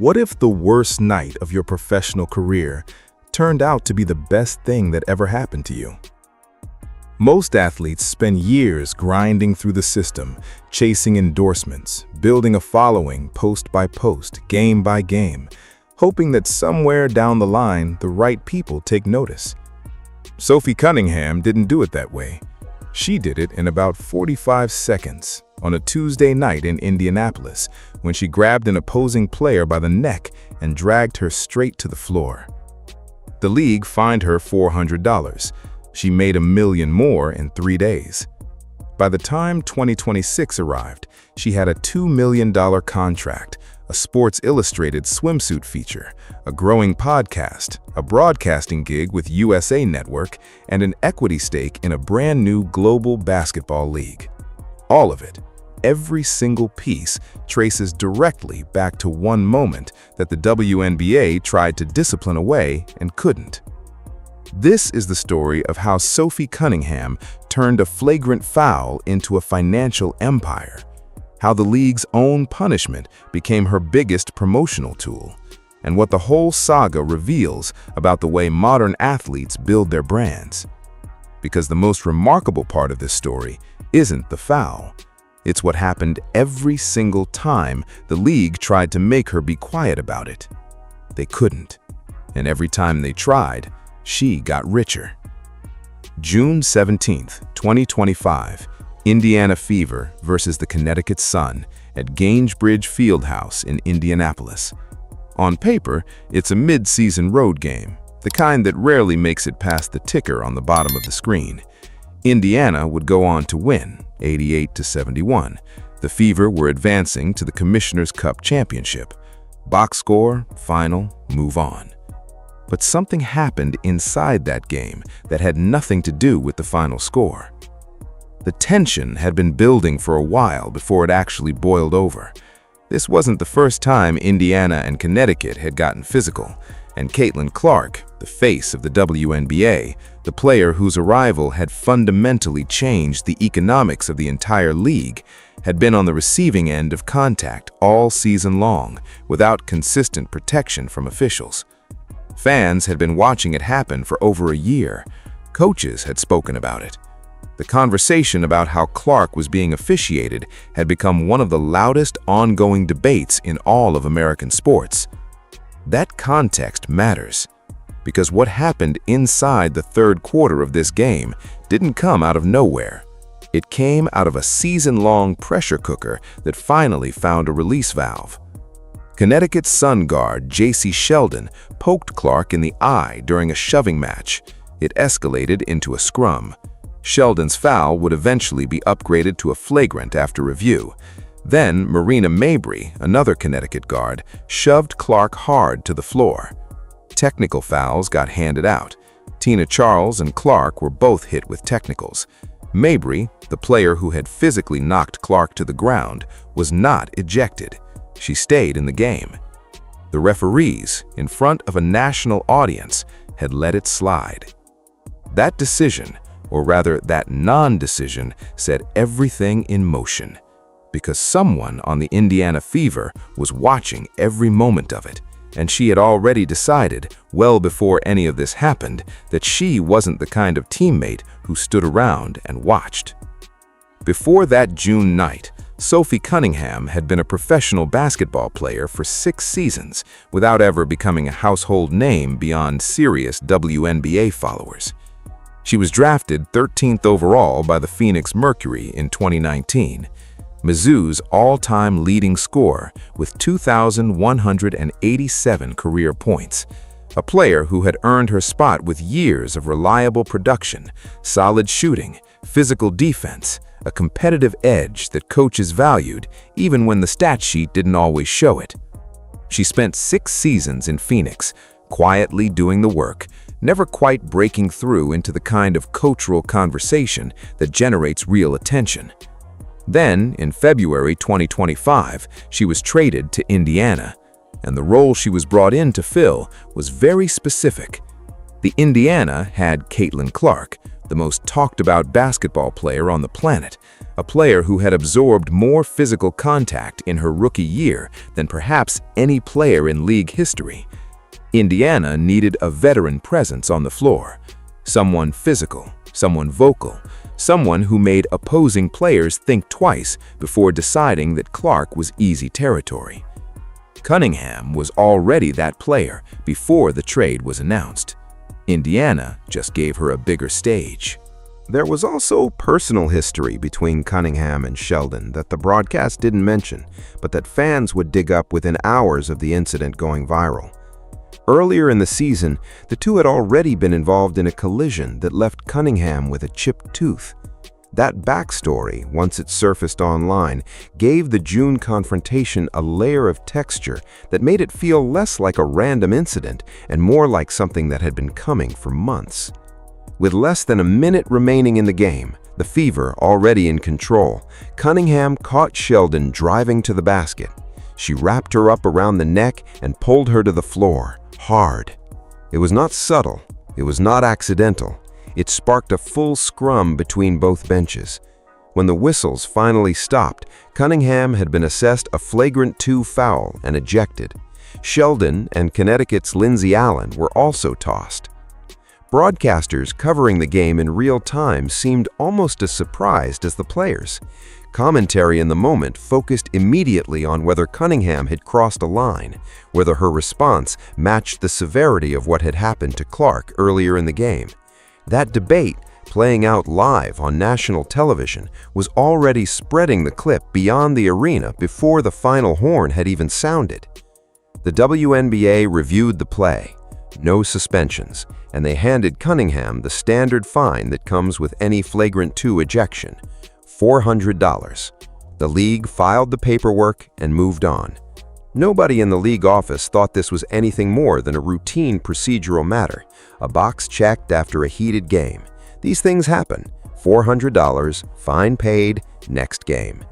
What if the worst night of your professional career turned out to be the best thing that ever happened to you? Most athletes spend years grinding through the system, chasing endorsements, building a following post by post, game by game, hoping that somewhere down the line the right people take notice. Sophie Cunningham didn't do it that way. She did it in about 45 seconds on a Tuesday night in Indianapolis when she grabbed an opposing player by the neck and dragged her straight to the floor. The league fined her $400. She made $1 million more in 3 days. By the time 2026 arrived, she had a $2 million contract, a Sports Illustrated Swimsuit feature, a growing podcast, a broadcasting gig with USA Network, and an equity stake in a brand new global basketball league. All of it, every single piece, traces directly back to one moment that the WNBA tried to discipline away and couldn't. This is the story of how Sophie Cunningham turned a flagrant foul into a financial empire, how the league's own punishment became her biggest promotional tool, and what the whole saga reveals about the way modern athletes build their brands. Because the most remarkable part of this story isn't the foul. It's what happened every single time the league tried to make her be quiet about it. They couldn't. And every time they tried, she got richer. June 17, 2025, Indiana Fever versus the Connecticut Sun at Gainsbridge Fieldhouse in Indianapolis. On paper, it's a mid-season road game, the kind that rarely makes it past the ticker on the bottom of the screen. Indiana would go on to win, 88-71. The Fever were advancing to the Commissioner's Cup Championship. Box score, final, move on. But something happened inside that game that had nothing to do with the final score. The tension had been building for a while before it actually boiled over. This wasn't the first time Indiana and Connecticut had gotten physical, and Caitlin Clark, the face of the WNBA, the player whose arrival had fundamentally changed the economics of the entire league, had been on the receiving end of contact all season long without consistent protection from officials. Fans had been watching it happen for over a year. Coaches had spoken about it. The conversation about how Clark was being officiated had become one of the loudest ongoing debates in all of American sports. That context matters, because what happened inside the third quarter of this game didn't come out of nowhere. It came out of a season-long pressure cooker that finally found a release valve. Connecticut Sun guard J.C. Sheldon poked Clark in the eye during a shoving match. It escalated into a scrum. Sheldon's foul would eventually be upgraded to a flagrant after review. Then Marina Mabrey, another Connecticut guard, shoved Clark hard to the floor. Technical fouls got handed out. Tina Charles and Clark were both hit with technicals. Mabrey, the player who had physically knocked Clark to the ground, was not ejected. She stayed in the game. The referees, in front of a national audience, had let it slide. That decision, or rather that non-decision, set everything in motion, because someone on the Indiana Fever was watching every moment of it, and she had already decided, well before any of this happened, that she wasn't the kind of teammate who stood around and watched. Before that June night, Sophie Cunningham had been a professional basketball player for 6 seasons without ever becoming a household name beyond serious WNBA followers. She was drafted 13th overall by the Phoenix Mercury in 2019, Mizzou's all-time leading scorer with 2,187 career points, a player who had earned her spot with years of reliable production, solid shooting, physical defense, a competitive edge that coaches valued even when the stat sheet didn't always show it. She spent 6 seasons in Phoenix, quietly doing the work, never quite breaking through into the kind of cultural conversation that generates real attention. Then, in February 2025, she was traded to Indiana, and the role she was brought in to fill was very specific. The Indiana had Caitlin Clark, the most talked-about basketball player on the planet, a player who had absorbed more physical contact in her rookie year than perhaps any player in league history. Indiana needed a veteran presence on the floor, someone physical, someone vocal, someone who made opposing players think twice before deciding that Clark was easy territory. Cunningham was already that player before the trade was announced. Indiana just gave her a bigger stage. There was also personal history between Cunningham and Sheldon that the broadcast didn't mention, but that fans would dig up within hours of the incident going viral. Earlier in the season, the two had already been involved in a collision that left Cunningham with a chipped tooth. That backstory, once it surfaced online, gave the June confrontation a layer of texture that made it feel less like a random incident and more like something that had been coming for months. With less than a minute remaining in the game, the Fever already in control, Cunningham caught Sheldon driving to the basket. She wrapped her up around the neck and pulled her to the floor, hard. It was not subtle, it was not accidental. It sparked a full scrum between both benches. When the whistles finally stopped, Cunningham had been assessed a flagrant 2 foul and ejected. Sheldon and Connecticut's Lindsey Allen were also tossed. Broadcasters covering the game in real time seemed almost as surprised as the players. Commentary in the moment focused immediately on whether Cunningham had crossed a line, whether her response matched the severity of what had happened to Clark earlier in the game. That debate, playing out live on national television, was already spreading the clip beyond the arena before the final horn had even sounded. The WNBA reviewed the play, no suspensions, and they handed Cunningham the standard fine that comes with any flagrant 2 ejection, $400. The league filed the paperwork and moved on. Nobody in the league office thought this was anything more than a routine procedural matter, a box checked after a heated game. These things happen. $400, fine paid, next game.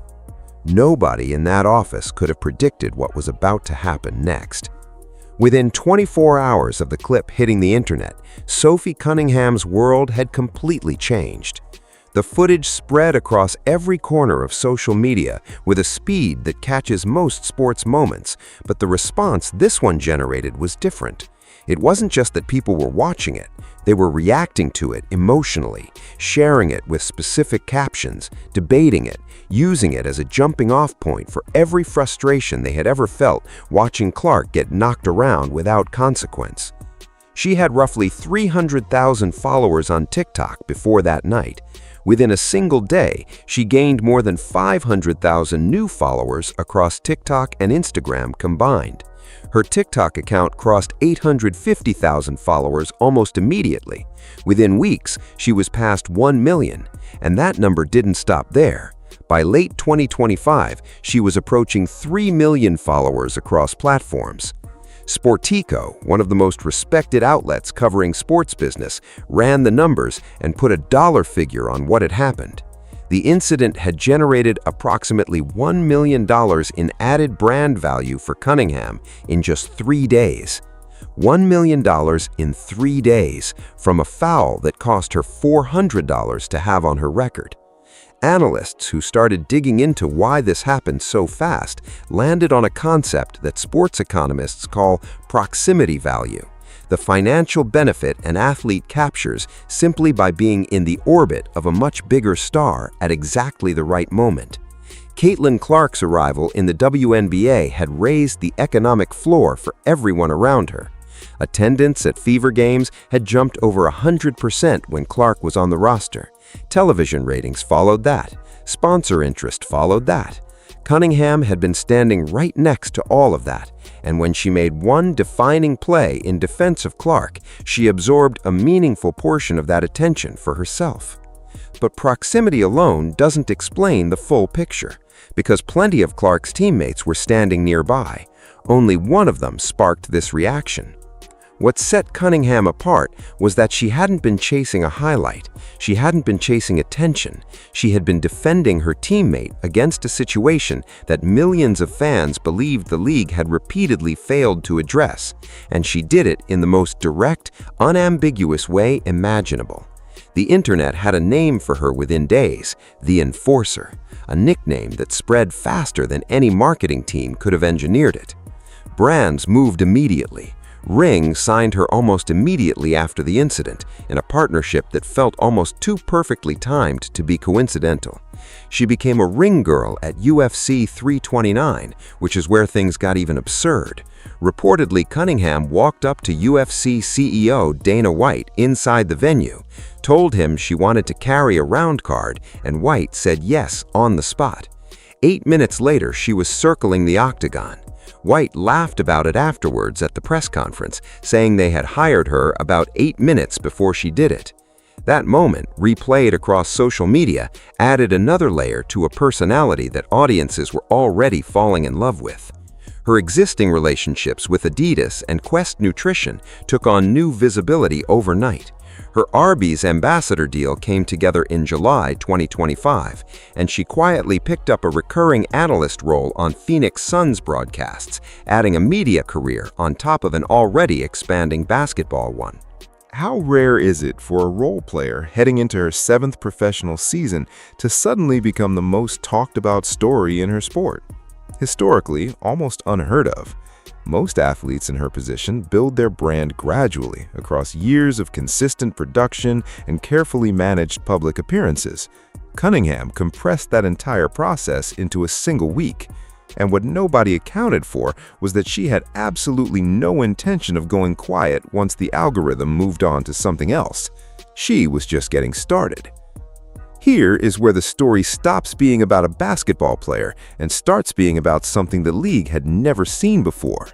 Nobody in that office could have predicted what was about to happen next. Within 24 hours of the clip hitting the internet, Sophie Cunningham's world had completely changed. The footage spread across every corner of social media with a speed that catches most sports moments, but the response this one generated was different. It wasn't just that people were watching it, they were reacting to it emotionally, sharing it with specific captions, debating it, using it as a jumping-off point for every frustration they had ever felt watching Clark get knocked around without consequence. She had roughly 300,000 followers on TikTok before that night. Within a single day, she gained more than 500,000 new followers across TikTok and Instagram combined. Her TikTok account crossed 850,000 followers almost immediately. Within weeks, she was past 1 million, and that number didn't stop there. By late 2025, she was approaching 3 million followers across platforms. Sportico, one of the most respected outlets covering sports business, ran the numbers and put a dollar figure on what had happened. The incident had generated approximately $1 million in added brand value for Cunningham in just 3 days. $1 million in 3 days from a foul that cost her $400 to have on her record. Analysts who started digging into why this happened so fast landed on a concept that sports economists call proximity value, the financial benefit an athlete captures simply by being in the orbit of a much bigger star at exactly the right moment. Caitlin Clark's arrival in the WNBA had raised the economic floor for everyone around her. Attendance at Fever games had jumped over 100% when Clark was on the roster. Television ratings followed that. Sponsor interest followed that. Cunningham had been standing right next to all of that, and when she made one defining play in defense of Clark, she absorbed a meaningful portion of that attention for herself. But proximity alone doesn't explain the full picture, because plenty of Clark's teammates were standing nearby. Only one of them sparked this reaction. What set Cunningham apart was that she hadn't been chasing a highlight. She hadn't been chasing attention. She had been defending her teammate against a situation that millions of fans believed the league had repeatedly failed to address, and she did it in the most direct, unambiguous way imaginable. The internet had a name for her within days, the Enforcer, a nickname that spread faster than any marketing team could have engineered it. Brands moved immediately. Ring signed her almost immediately after the incident in a partnership that felt almost too perfectly timed to be coincidental. She became a ring girl at UFC 329, which is where things got even absurd. Reportedly, Cunningham walked up to UFC CEO Dana White inside the venue, told him she wanted to carry a round card, and White said yes on the spot. 8 minutes later, she was circling the octagon. White laughed about it afterwards at the press conference, saying they had hired her about 8 minutes before she did it. That moment, replayed across social media, added another layer to a personality that audiences were already falling in love with. Her existing relationships with Adidas and Quest Nutrition took on new visibility overnight. Her Arby's ambassador deal came together in July 2025, and she quietly picked up a recurring analyst role on Phoenix Suns broadcasts, adding a media career on top of an already expanding basketball one. How rare is it for a role player heading into her 7th professional season to suddenly become the most talked about story in her sport? Historically, almost unheard of. Most athletes in her position build their brand gradually across years of consistent production and carefully managed public appearances. Cunningham compressed that entire process into a single week. And what nobody accounted for was that she had absolutely no intention of going quiet once the algorithm moved on to something else. She was just getting started. Here is where the story stops being about a basketball player and starts being about something the league had never seen before.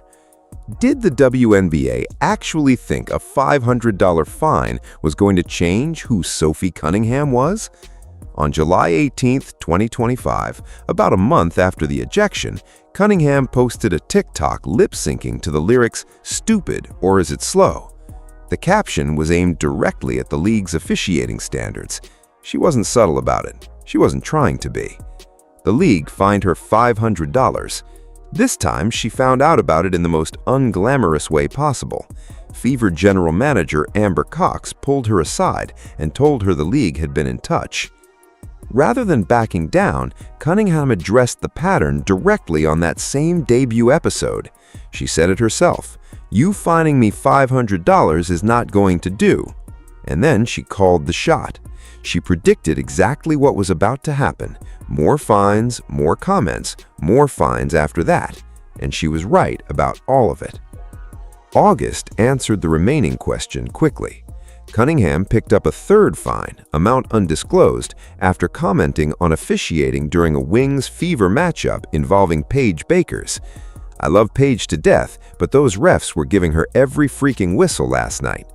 Did the WNBA actually think a $500 fine was going to change who Sophie Cunningham was? On July 18, 2025, about a month after the ejection, Cunningham posted a TikTok lip-syncing to the lyrics, "Stupid, or is it slow?" The caption was aimed directly at the league's officiating standards. She wasn't subtle about it. She wasn't trying to be. The league fined her $500. This time, she found out about it in the most unglamorous way possible. Fever general manager Amber Cox pulled her aside and told her the league had been in touch. Rather than backing down, Cunningham addressed the pattern directly on that same debut episode. She said it herself, "You fining me $500 is not going to do." And then she called the shot. She predicted exactly what was about to happen. More fines, more comments, more fines after that. And she was right about all of it. August answered the remaining question quickly. Cunningham picked up a third fine, amount undisclosed, after commenting on officiating during a Wings Fever matchup involving Paige Bakers. "I love Paige to death, but those refs were giving her every freaking whistle last night."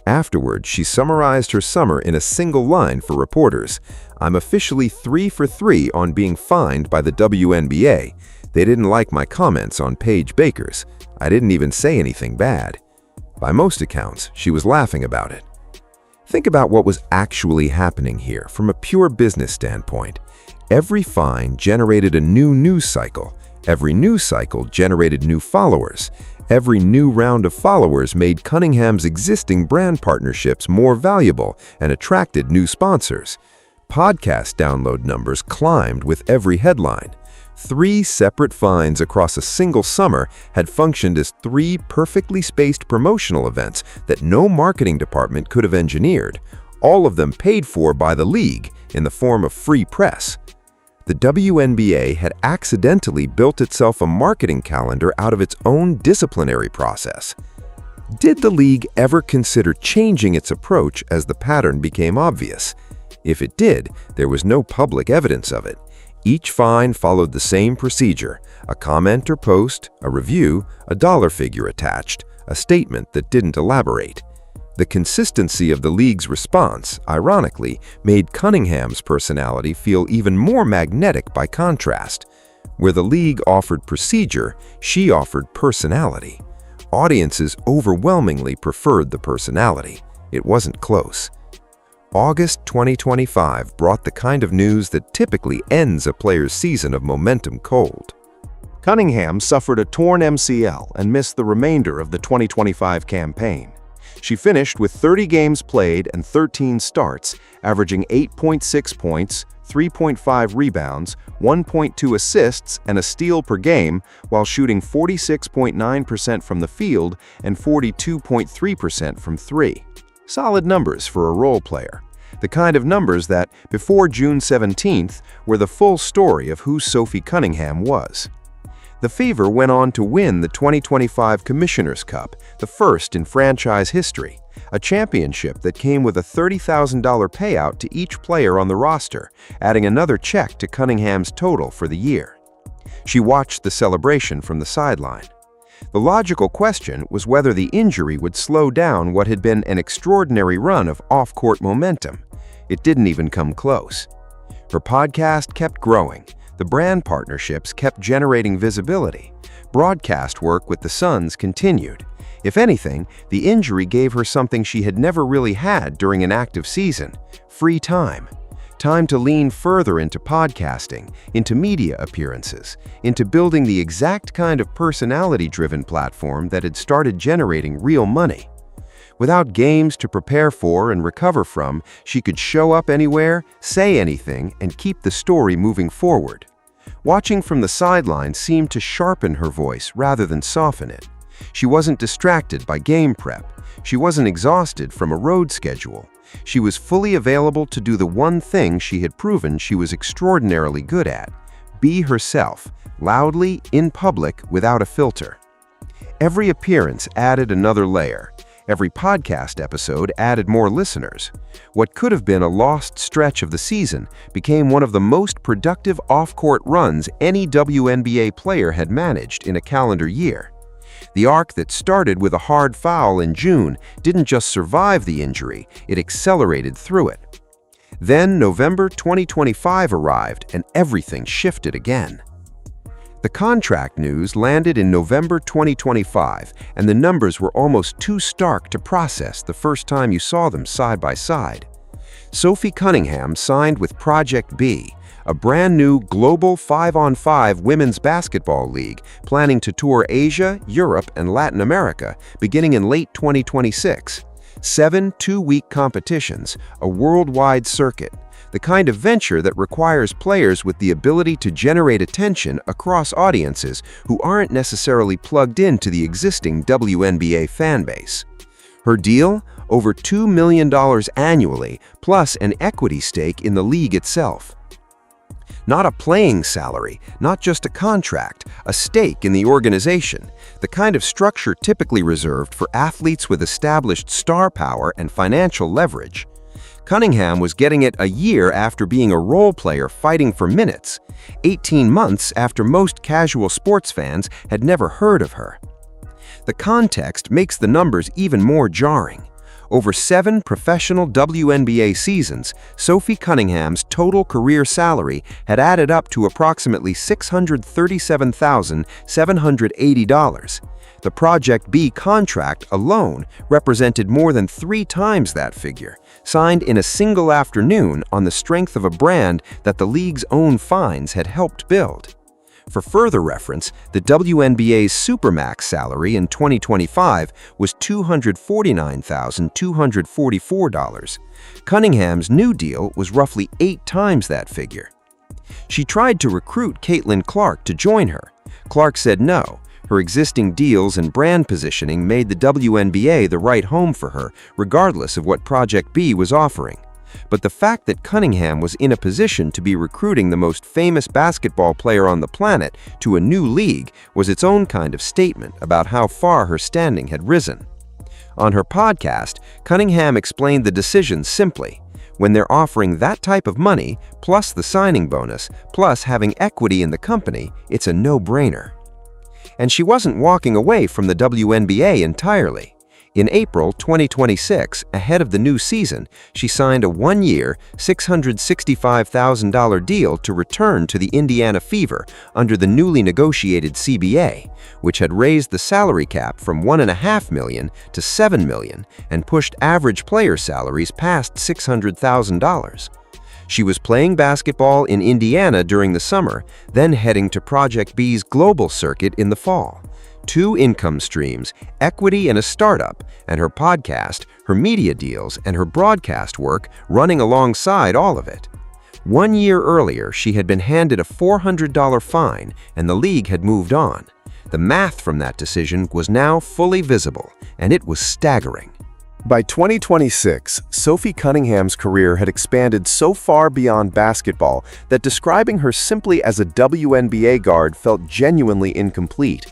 Afterward, she summarized her summer in a single line for reporters. "I'm officially 3 for 3 on being fined by the WNBA. They didn't like my comments on Paige Bakers. I didn't even say anything bad." By most accounts, she was laughing about it. Think about what was actually happening here from a pure business standpoint. Every fine generated a new news cycle. Every news cycle generated new followers. Every new round of followers made Cunningham's existing brand partnerships more valuable and attracted new sponsors. Podcast download numbers climbed with every headline. 3 separate fines across a single summer had functioned as 3 perfectly spaced promotional events that no marketing department could have engineered, all of them paid for by the league in the form of free press. The WNBA had accidentally built itself a marketing calendar out of its own disciplinary process. Did the league ever consider changing its approach as the pattern became obvious? If it did, there was no public evidence of it. Each fine followed the same procedure: a comment or post, a review, a dollar figure attached, a statement that didn't elaborate. The consistency of the league's response, ironically, made Cunningham's personality feel even more magnetic by contrast. Where the league offered procedure, she offered personality. Audiences overwhelmingly preferred the personality. It wasn't close. August 2025 brought the kind of news that typically ends a player's season of momentum cold. Cunningham suffered a torn MCL and missed the remainder of the 2025 campaign. She finished with 30 games played and 13 starts, averaging 8.6 points, 3.5 rebounds, 1.2 assists, and a steal per game, while shooting 46.9% from the field and 42.3% from three. Solid numbers for a role player. The kind of numbers that, before June 17th, were the full story of who Sophie Cunningham was. The Fever went on to win the 2025 Commissioner's Cup, the first in franchise history, a championship that came with a $30,000 payout to each player on the roster, adding another check to Cunningham's total for the year. She watched the celebration from the sideline. The logical question was whether the injury would slow down what had been an extraordinary run of off-court momentum. It didn't even come close. Her podcast kept growing. The brand partnerships kept generating visibility. Broadcast work with the Suns continued. If anything, the injury gave her something she had never really had during an active season: free time. Time to lean further into podcasting, into media appearances, into building the exact kind of personality-driven platform that had started generating real money. Without games to prepare for and recover from, she could show up anywhere, say anything, and keep the story moving forward. Watching from the sideline seemed to sharpen her voice rather than soften it. She wasn't distracted by game prep. She wasn't exhausted from a road schedule. She was fully available to do the one thing she had proven she was extraordinarily good at: be herself, loudly, in public, without a filter. Every appearance added another layer. Every podcast episode added more listeners. What could have been a lost stretch of the season became one of the most productive off-court runs any WNBA player had managed in a calendar year. The arc that started with a hard foul in June didn't just survive the injury, it accelerated through it. Then November 2025 arrived and everything shifted again. The contract news landed in November 2025, and the numbers were almost too stark to process the first time you saw them side by side. Sophie Cunningham signed with Project B, a brand new global 5-on-5 women's basketball league planning to tour Asia, Europe, and Latin America beginning in late 2026. 7 two-week competitions, a worldwide circuit, the kind of venture that requires players with the ability to generate attention across audiences who aren't necessarily plugged into the existing WNBA fanbase. Her deal? Over $2 million annually, plus an equity stake in the league itself. Not a playing salary, not just a contract, a stake in the organization, the kind of structure typically reserved for athletes with established star power and financial leverage. Cunningham was getting it a year after being a role player fighting for minutes, 18 months after most casual sports fans had never heard of her. The context makes the numbers even more jarring. Over 7 professional WNBA seasons, Sophie Cunningham's total career salary had added up to approximately $637,780. The Project B contract alone represented more than 3 times that figure, signed in a single afternoon on the strength of a brand that the league's own fines had helped build. For further reference, the WNBA's Supermax salary in 2025 was $249,244. Cunningham's new deal was roughly 8 times that figure. She tried to recruit Caitlin Clark to join her. Clark said no. Her existing deals and brand positioning made the WNBA the right home for her, regardless of what Project B was offering. But the fact that Cunningham was in a position to be recruiting the most famous basketball player on the planet to a new league was its own kind of statement about how far her standing had risen. On her podcast, Cunningham explained the decision simply. When they're offering that type of money, plus the signing bonus, plus having equity in the company, it's a no-brainer. And she wasn't walking away from the WNBA entirely. In April 2026, ahead of the new season, she signed a 1-year, $665,000 deal to return to the Indiana Fever under the newly negotiated CBA, which had raised the salary cap from $1.5 million to $7 million and pushed average player salaries past $600,000. She was playing basketball in Indiana during the summer, then heading to Project B's global circuit in the fall. 2 income streams, equity in a startup, and her podcast, her media deals, and her broadcast work running alongside all of it. 1 year earlier, she had been handed a $400 fine, and the league had moved on. The math from that decision was now fully visible, and it was staggering. By 2026, Sophie Cunningham's career had expanded so far beyond basketball that describing her simply as a WNBA guard felt genuinely incomplete.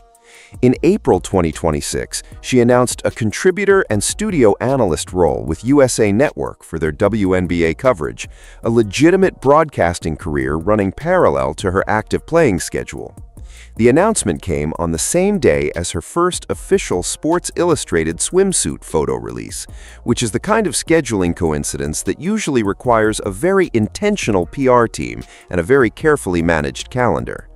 In April 2026, she announced a contributor and studio analyst role with USA Network for their WNBA coverage, a legitimate broadcasting career running parallel to her active playing schedule. The announcement came on the same day as her first official Sports Illustrated Swimsuit photo release, which is the kind of scheduling coincidence that usually requires a very intentional PR team and a very carefully managed calendar.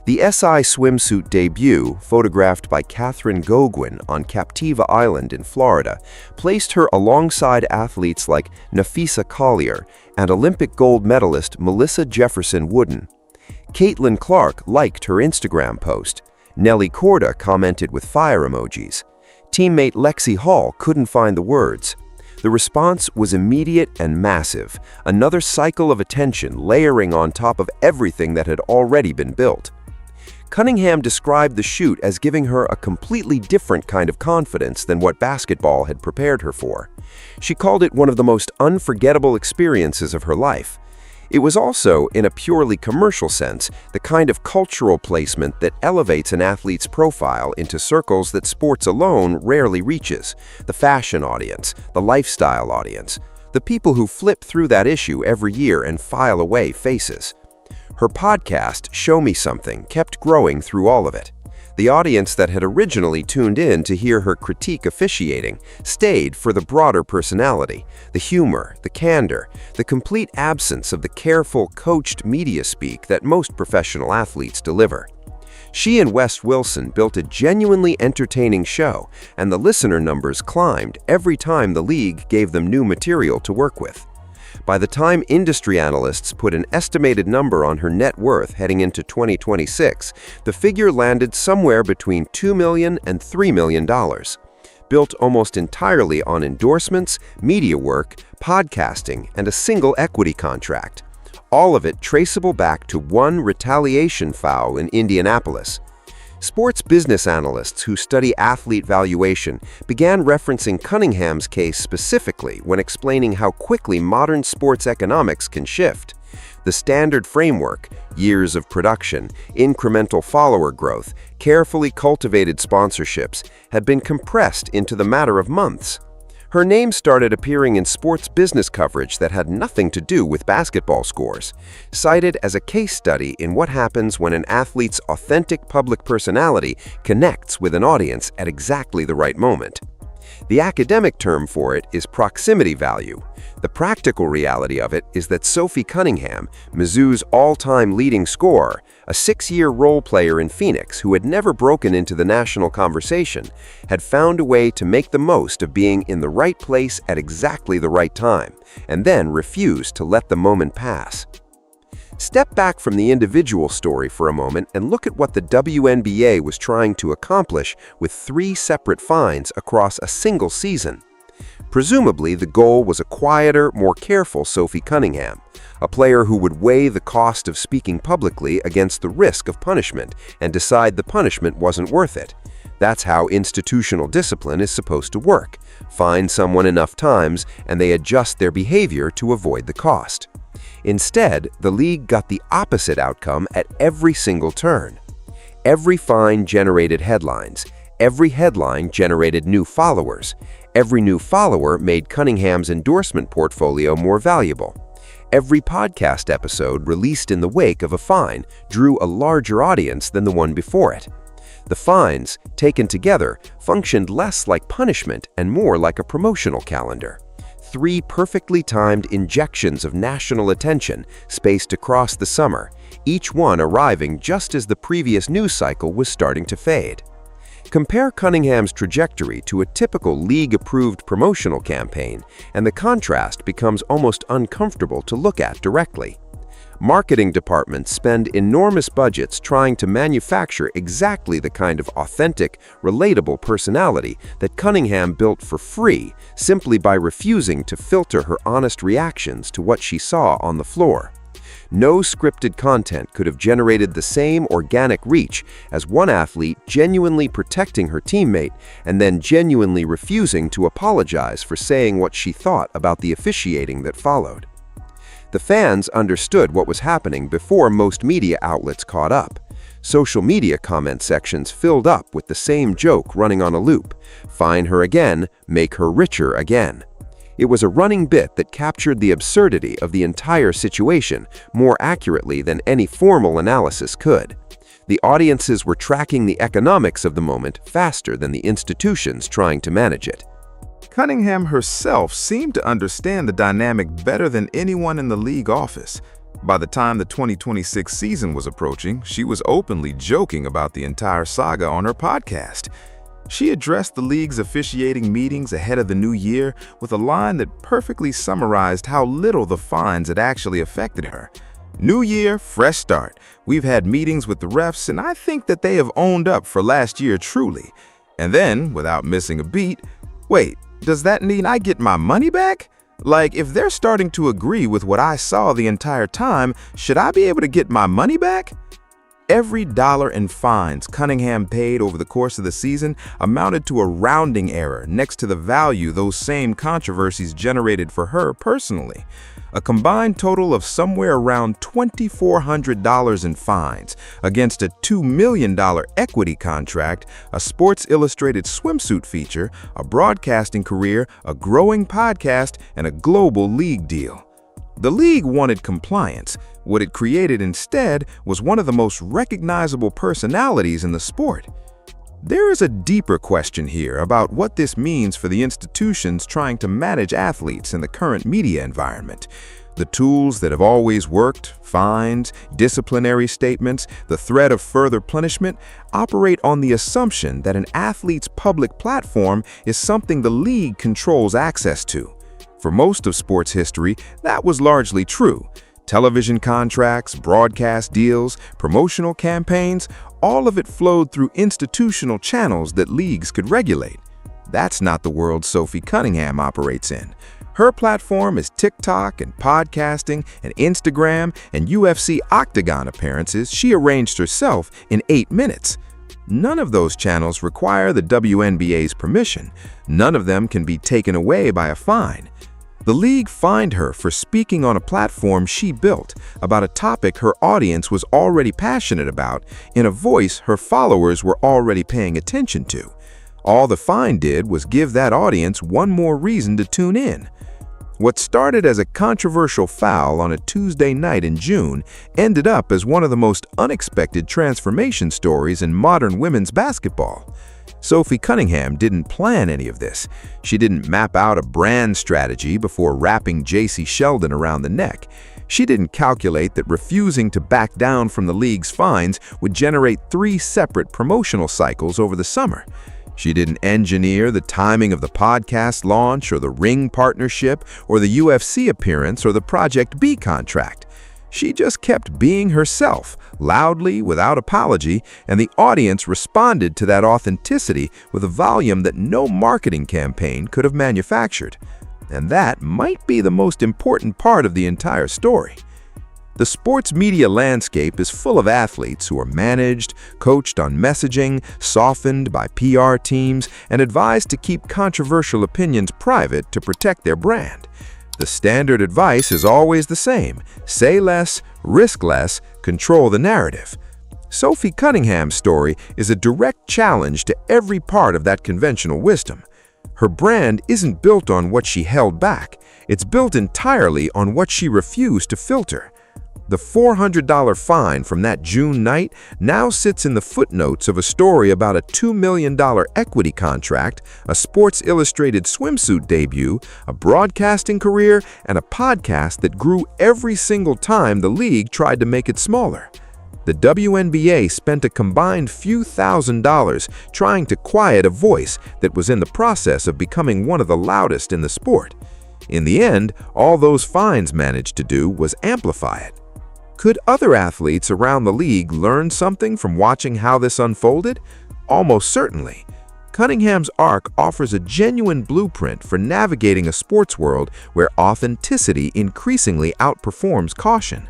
The SI swimsuit debut, photographed by Catherine Goguen on Captiva Island in Florida, placed her alongside athletes like Nafisa Collier and Olympic gold medalist Melissa Jefferson Wooden. Caitlin Clark liked her Instagram post. Nelly Korda commented with fire emojis. Teammate Lexi Hall couldn't find the words. The response was immediate and massive, another cycle of attention layering on top of everything that had already been built. Cunningham described the shoot as giving her a completely different kind of confidence than what basketball had prepared her for. She called it one of the most unforgettable experiences of her life. It was also, in a purely commercial sense, the kind of cultural placement that elevates an athlete's profile into circles that sports alone rarely reaches: the fashion audience, the lifestyle audience, the people who flip through that issue every year and file away faces. Her podcast, Show Me Something, kept growing through all of it. The audience that had originally tuned in to hear her critique officiating stayed for the broader personality, the humor, the candor, the complete absence of the careful, coached media speak that most professional athletes deliver. She and Wes Wilson built a genuinely entertaining show, and the listener numbers climbed every time the league gave them new material to work with. By the time industry analysts put an estimated number on her net worth heading into 2026, the figure landed somewhere between $2 million and $3 million. Built almost entirely on endorsements, media work, podcasting, and a single equity contract. All of it traceable back to one retaliation foul in Indianapolis. Sports business analysts who study athlete valuation began referencing Cunningham's case specifically when explaining how quickly modern sports economics can shift. The standard framework, years of production, incremental follower growth, carefully cultivated sponsorships, had been compressed into the matter of months. Her name started appearing in sports business coverage that had nothing to do with basketball scores, cited as a case study in what happens when an athlete's authentic public personality connects with an audience at exactly the right moment. The academic term for it is proximity value. The practical reality of it is that Sophie Cunningham, Mizzou's all-time leading scorer, a 6-year role player in Phoenix who had never broken into the national conversation, had found a way to make the most of being in the right place at exactly the right time, and then refused to let the moment pass. Step back from the individual story for a moment and look at what the WNBA was trying to accomplish with 3 separate fines across a single season. Presumably, the goal was a quieter, more careful Sophie Cunningham, a player who would weigh the cost of speaking publicly against the risk of punishment and decide the punishment wasn't worth it. That's how institutional discipline is supposed to work. Fine someone enough times, and they adjust their behavior to avoid the cost. Instead, the league got the opposite outcome at every single turn. Every fine generated headlines. Every headline generated new followers. Every new follower made Cunningham's endorsement portfolio more valuable. Every podcast episode released in the wake of a fine drew a larger audience than the one before it. The fines, taken together, functioned less like punishment and more like a promotional calendar. 3 perfectly timed injections of national attention spaced across the summer, each one arriving just as the previous news cycle was starting to fade. Compare Cunningham's trajectory to a typical league-approved promotional campaign, and the contrast becomes almost uncomfortable to look at directly. Marketing departments spend enormous budgets trying to manufacture exactly the kind of authentic, relatable personality that Cunningham built for free simply by refusing to filter her honest reactions to what she saw on the floor. No scripted content could have generated the same organic reach as one athlete genuinely protecting her teammate and then genuinely refusing to apologize for saying what she thought about the officiating that followed. The fans understood what was happening before most media outlets caught up. Social media comment sections filled up with the same joke running on a loop: "Fine her again, make her richer again." It was a running bit that captured the absurdity of the entire situation more accurately than any formal analysis could. The audiences were tracking the economics of the moment faster than the institutions trying to manage it. Cunningham herself seemed to understand the dynamic better than anyone in the league office. By the time the 2026 season was approaching, she was openly joking about the entire saga on her podcast. She addressed the league's officiating meetings ahead of the new year with a line that perfectly summarized how little the fines had actually affected her. "New year, fresh start. We've had meetings with the refs, and I think that they have owned up for last year truly." And then, without missing a beat, "Wait, does that mean I get my money back? Like, if they're starting to agree with what I saw the entire time, should I be able to get my money back?" Every dollar in fines Cunningham paid over the course of the season amounted to a rounding error next to the value those same controversies generated for her personally. A combined total of somewhere around $2,400 in fines against a $2 million equity contract, a Sports Illustrated Swimsuit feature, a broadcasting career, a growing podcast, and a global league deal. The league wanted compliance. What it created instead was one of the most recognizable personalities in the sport. There is a deeper question here about what this means for the institutions trying to manage athletes in the current media environment. The tools that have always worked, fines, disciplinary statements, the threat of further punishment, operate on the assumption that an athlete's public platform is something the league controls access to. For most of sports history, that was largely true. Television contracts, broadcast deals, promotional campaigns, all of it flowed through institutional channels that leagues could regulate. That's not the world Sophie Cunningham operates in. Her platform is TikTok and podcasting and Instagram and UFC Octagon appearances she arranged herself in 8 minutes. None of those channels require the WNBA's permission. None of them can be taken away by a fine. The league fined her for speaking on a platform she built about a topic her audience was already passionate about in a voice her followers were already paying attention to. All the fine did was give that audience one more reason to tune in. What started as a controversial foul on a Tuesday night in June ended up as one of the most unexpected transformation stories in modern women's basketball. Sophie Cunningham didn't plan any of this. She didn't map out a brand strategy before wrapping J.C. Sheldon around the neck. She didn't calculate that refusing to back down from the league's fines would generate 3 separate promotional cycles over the summer. She didn't engineer the timing of the podcast launch or the ring partnership or the UFC appearance or the Project B contract. She just kept being herself, loudly, without apology, and the audience responded to that authenticity with a volume that no marketing campaign could have manufactured. And that might be the most important part of the entire story. The sports media landscape is full of athletes who are managed, coached on messaging, softened by PR teams, and advised to keep controversial opinions private to protect their brand. The standard advice is always the same: say less, risk less, control the narrative. Sophie Cunningham's story is a direct challenge to every part of that conventional wisdom. Her brand isn't built on what she held back. It's built entirely on what she refused to filter. The $400 fine from that June night now sits in the footnotes of a story about a $2 million equity contract, a Sports Illustrated Swimsuit debut, a broadcasting career, and a podcast that grew every single time the league tried to make it smaller. The WNBA spent a combined few $1,000s trying to quiet a voice that was in the process of becoming one of the loudest in the sport. In the end, all those fines managed to do was amplify it. Could other athletes around the league learn something from watching how this unfolded? Almost certainly. Cunningham's arc offers a genuine blueprint for navigating a sports world where authenticity increasingly outperforms caution.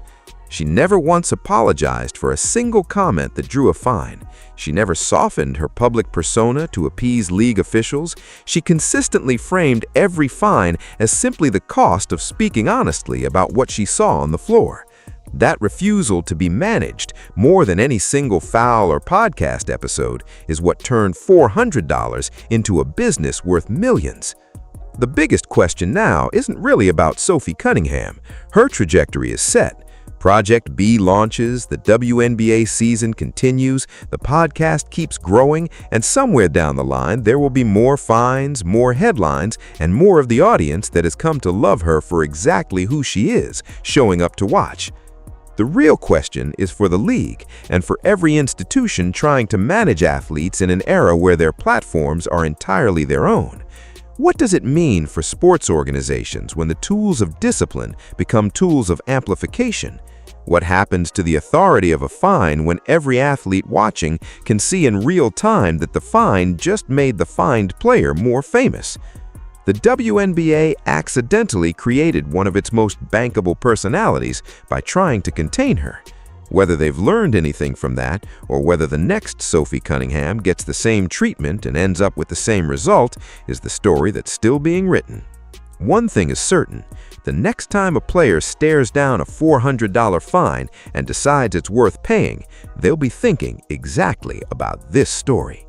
She never once apologized for a single comment that drew a fine. She never softened her public persona to appease league officials. She consistently framed every fine as simply the cost of speaking honestly about what she saw on the floor. That refusal to be managed more than any single foul or podcast episode is what turned $400 into a business worth millions. The biggest question now isn't really about Sophie Cunningham. Her trajectory is set. Project B launches, the WNBA season continues, the podcast keeps growing, and somewhere down the line there will be more fines, more headlines, and more of the audience that has come to love her for exactly who she is, showing up to watch. The real question is for the league and for every institution trying to manage athletes in an era where their platforms are entirely their own. What does it mean for sports organizations when the tools of discipline become tools of amplification? What happens to the authority of a fine when every athlete watching can see in real time that the fine just made the fined player more famous? The WNBA accidentally created one of its most bankable personalities by trying to contain her. Whether they've learned anything from that, or whether the next Sophie Cunningham gets the same treatment and ends up with the same result, is the story that's still being written. One thing is certain: the next time a player stares down a $400 fine and decides it's worth paying, they'll be thinking exactly about this story.